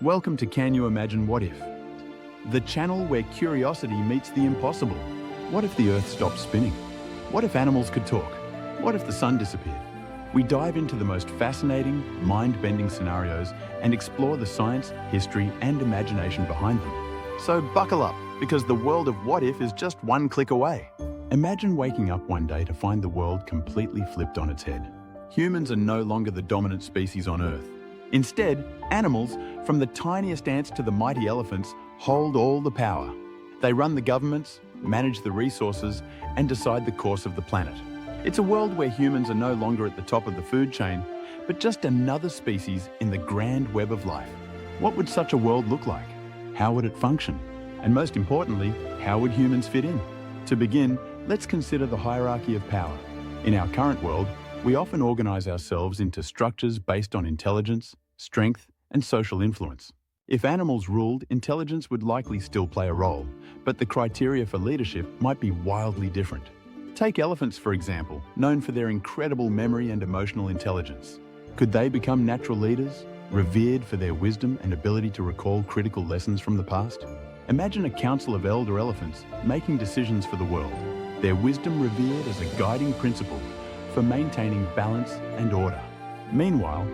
Welcome to Can You Imagine What If? The channel where curiosity meets the impossible. What if the Earth stopped spinning? What if animals could talk? What if the sun disappeared? We dive into the most fascinating, mind-bending scenarios and explore the science, history, and imagination behind them. So buckle up, because the world of what if is just one click away. Imagine waking up one day to find the world completely flipped on its head. Humans are no longer the dominant species on Earth. Instead, animals, from the tiniest ants to the mighty elephants, hold all the power. They run the governments, manage the resources, and decide the course of the planet. It's a world where humans are no longer at the top of the food chain, but just another species in the grand web of life. What would such a world look like? How would it function? And most importantly, how would humans fit in? To begin, let's consider the hierarchy of power. In our current world, we often organize ourselves into structures based on intelligence, strength, and social influence. If animals ruled, intelligence would likely still play a role, but the criteria for leadership might be wildly different. Take elephants, for example, known for their incredible memory and emotional intelligence. Could they become natural leaders, revered for their wisdom and ability to recall critical lessons from the past? Imagine a council of elder elephants making decisions for the world, their wisdom revered as a guiding principle for maintaining balance and order. Meanwhile,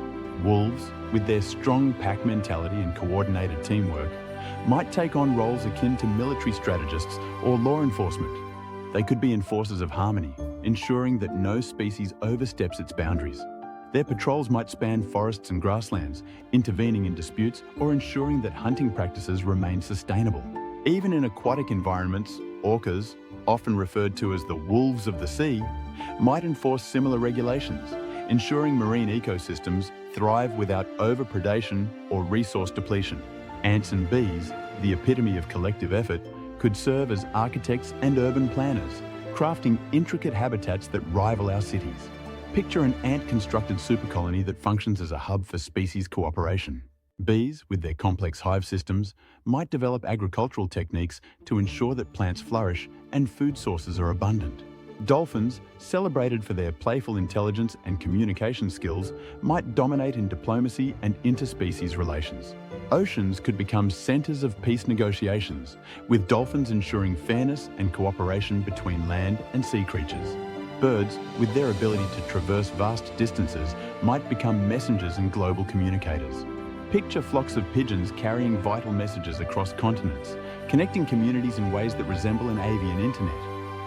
wolves, with their strong pack mentality and coordinated teamwork, might take on roles akin to military strategists or law enforcement. They could be enforcers of harmony, ensuring that no species oversteps its boundaries. Their patrols might span forests and grasslands, intervening in disputes or ensuring that hunting practices remain sustainable. Even in aquatic environments, orcas, often referred to as the wolves of the sea, might enforce similar regulations, ensuring marine ecosystems thrive without overpredation or resource depletion. Ants and bees, the epitome of collective effort, could serve as architects and urban planners, crafting intricate habitats that rival our cities. Picture an ant-constructed supercolony that functions as a hub for species cooperation. Bees, with their complex hive systems, might develop agricultural techniques to ensure that plants flourish and food sources are abundant. Dolphins, celebrated for their playful intelligence and communication skills, might dominate in diplomacy and interspecies relations. Oceans could become centers of peace negotiations, with dolphins ensuring fairness and cooperation between land and sea creatures. Birds, with their ability to traverse vast distances, might become messengers and global communicators. Picture flocks of pigeons carrying vital messages across continents, connecting communities in ways that resemble an avian internet.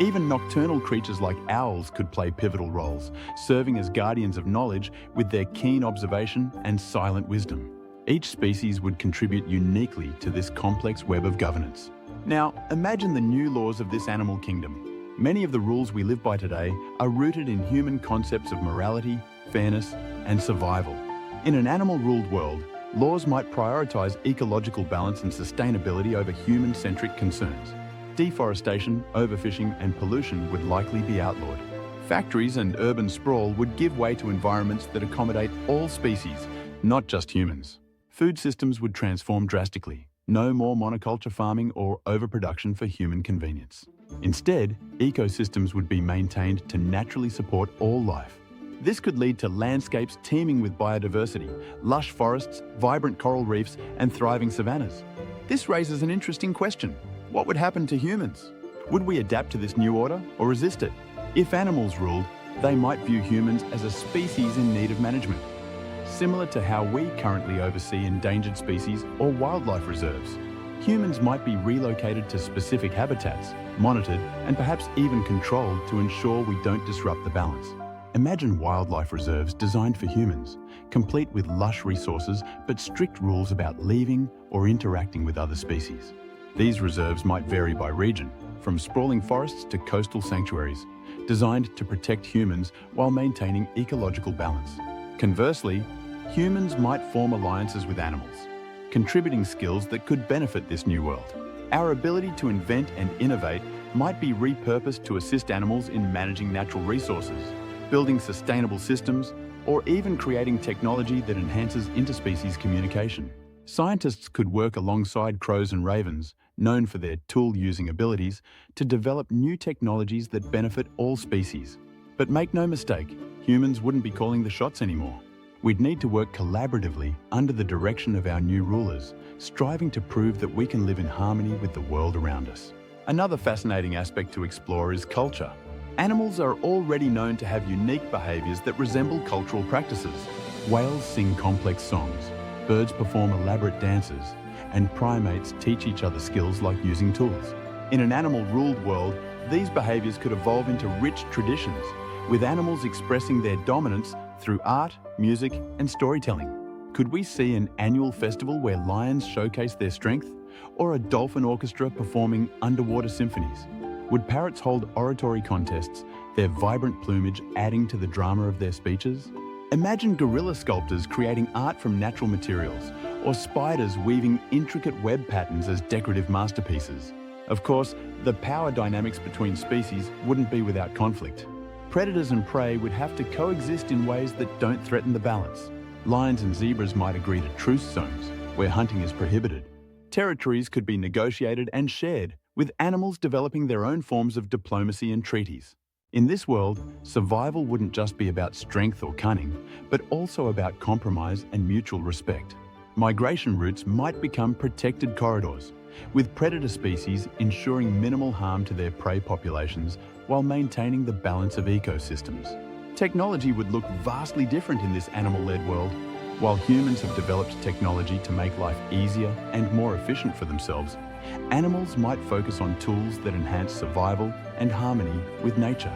Even nocturnal creatures like owls could play pivotal roles, serving as guardians of knowledge with their keen observation and silent wisdom. Each species would contribute uniquely to this complex web of governance. Now, imagine the new laws of this animal kingdom. Many of the rules we live by today are rooted in human concepts of morality, fairness, and survival. In an animal-ruled world, laws might prioritize ecological balance and sustainability over human-centric concerns. Deforestation, overfishing, and pollution would likely be outlawed. Factories and urban sprawl would give way to environments that accommodate all species, not just humans. Food systems would transform drastically. No more monoculture farming or overproduction for human convenience. Instead, ecosystems would be maintained to naturally support all life. This could lead to landscapes teeming with biodiversity, lush forests, vibrant coral reefs, and thriving savannas. This raises an interesting question. What would happen to humans? Would we adapt to this new order or resist it? If animals ruled, they might view humans as a species in need of management, similar to how we currently oversee endangered species or wildlife reserves. Humans might be relocated to specific habitats, monitored, and perhaps even controlled to ensure we don't disrupt the balance. Imagine wildlife reserves designed for humans, complete with lush resources but strict rules about leaving or interacting with other species. These reserves might vary by region, from sprawling forests to coastal sanctuaries, designed to protect humans while maintaining ecological balance. Conversely, humans might form alliances with animals, contributing skills that could benefit this new world. Our ability to invent and innovate might be repurposed to assist animals in managing natural resources, building sustainable systems, or even creating technology that enhances interspecies communication. Scientists could work alongside crows and ravens, known for their tool-using abilities, to develop new technologies that benefit all species. But make no mistake, humans wouldn't be calling the shots anymore. We'd need to work collaboratively under the direction of our new rulers, striving to prove that we can live in harmony with the world around us. Another fascinating aspect to explore is culture. Animals are already known to have unique behaviours that resemble cultural practices. Whales sing complex songs, birds perform elaborate dances, and primates teach each other skills like using tools. In an animal-ruled world, these behaviours could evolve into rich traditions, with animals expressing their dominance through art, music, and storytelling. Could we see an annual festival where lions showcase their strength, or a dolphin orchestra performing underwater symphonies? Would parrots hold oratory contests, their vibrant plumage adding to the drama of their speeches? Imagine gorilla sculptors creating art from natural materials, or spiders weaving intricate web patterns as decorative masterpieces. Of course, the power dynamics between species wouldn't be without conflict. Predators and prey would have to coexist in ways that don't threaten the balance. Lions and zebras might agree to truce zones, where hunting is prohibited. Territories could be negotiated and shared, with animals developing their own forms of diplomacy and treaties. In this world, survival wouldn't just be about strength or cunning, but also about compromise and mutual respect. Migration routes might become protected corridors, with predator species ensuring minimal harm to their prey populations while maintaining the balance of ecosystems. Technology would look vastly different in this animal-led world. While humans have developed technology to make life easier and more efficient for themselves, animals might focus on tools that enhance survival and harmony with nature.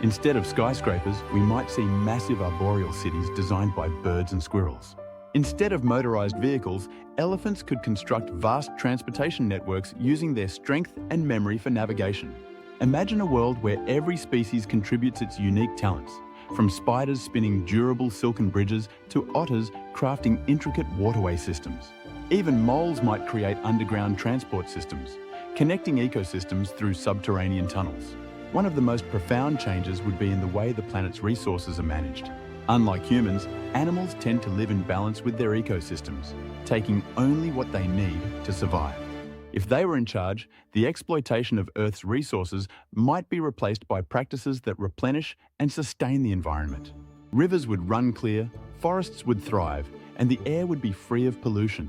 Instead of skyscrapers, we might see massive arboreal cities designed by birds and squirrels. Instead of motorized vehicles, elephants could construct vast transportation networks using their strength and memory for navigation. Imagine a world where every species contributes its unique talents, from spiders spinning durable silken bridges to otters crafting intricate waterway systems. Even moles might create underground transport systems, connecting ecosystems through subterranean tunnels. One of the most profound changes would be in the way the planet's resources are managed. Unlike humans, animals tend to live in balance with their ecosystems, taking only what they need to survive. If they were in charge, the exploitation of Earth's resources might be replaced by practices that replenish and sustain the environment. Rivers would run clear, forests would thrive, and the air would be free of pollution.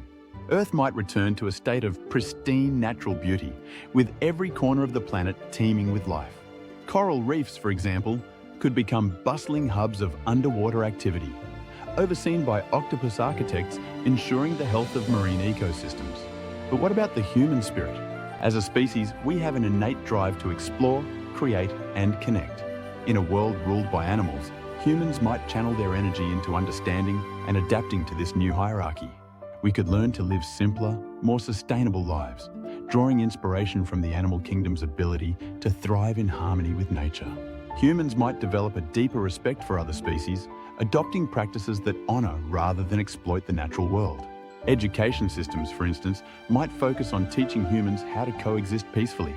Earth might return to a state of pristine natural beauty, with every corner of the planet teeming with life. Coral reefs, for example, could become bustling hubs of underwater activity, overseen by octopus architects ensuring the health of marine ecosystems. But what about the human spirit? As a species, we have an innate drive to explore, create, and connect. In a world ruled by animals, humans might channel their energy into understanding and adapting to this new hierarchy. We could learn to live simpler, more sustainable lives, drawing inspiration from the animal kingdom's ability to thrive in harmony with nature. Humans might develop a deeper respect for other species, adopting practices that honor rather than exploit the natural world. Education systems, for instance, might focus on teaching humans how to coexist peacefully,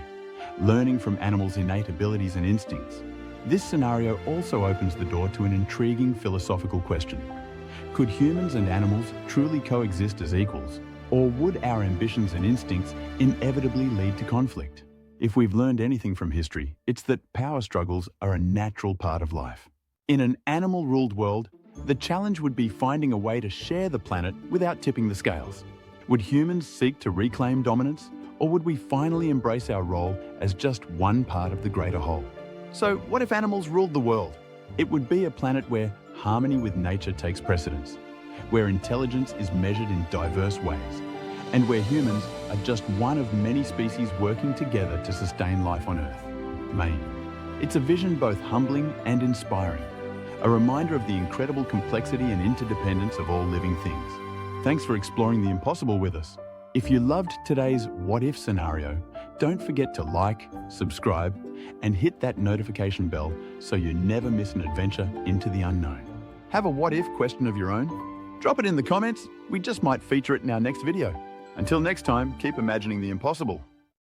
learning from animals' innate abilities and instincts. This scenario also opens the door to an intriguing philosophical question. Could humans and animals truly coexist as equals, or would our ambitions and instincts inevitably lead to conflict? If we've learned anything from history, it's that power struggles are a natural part of life. In an animal-ruled world, the challenge would be finding a way to share the planet without tipping the scales. Would humans seek to reclaim dominance, or would we finally embrace our role as just one part of the greater whole? So, what if animals ruled the world? It would be a planet where harmony with nature takes precedence, where intelligence is measured in diverse ways, and where humans are just one of many species working together to sustain life on Earth. Maine. It's a vision both humbling and inspiring, a reminder of the incredible complexity and interdependence of all living things. Thanks for exploring the impossible with us. If you loved today's What If scenario, don't forget to like, subscribe, and hit that notification bell so you never miss an adventure into the unknown. Have a what if question of your own? Drop it in the comments. We just might feature it in our next video. Until next time, keep imagining the impossible.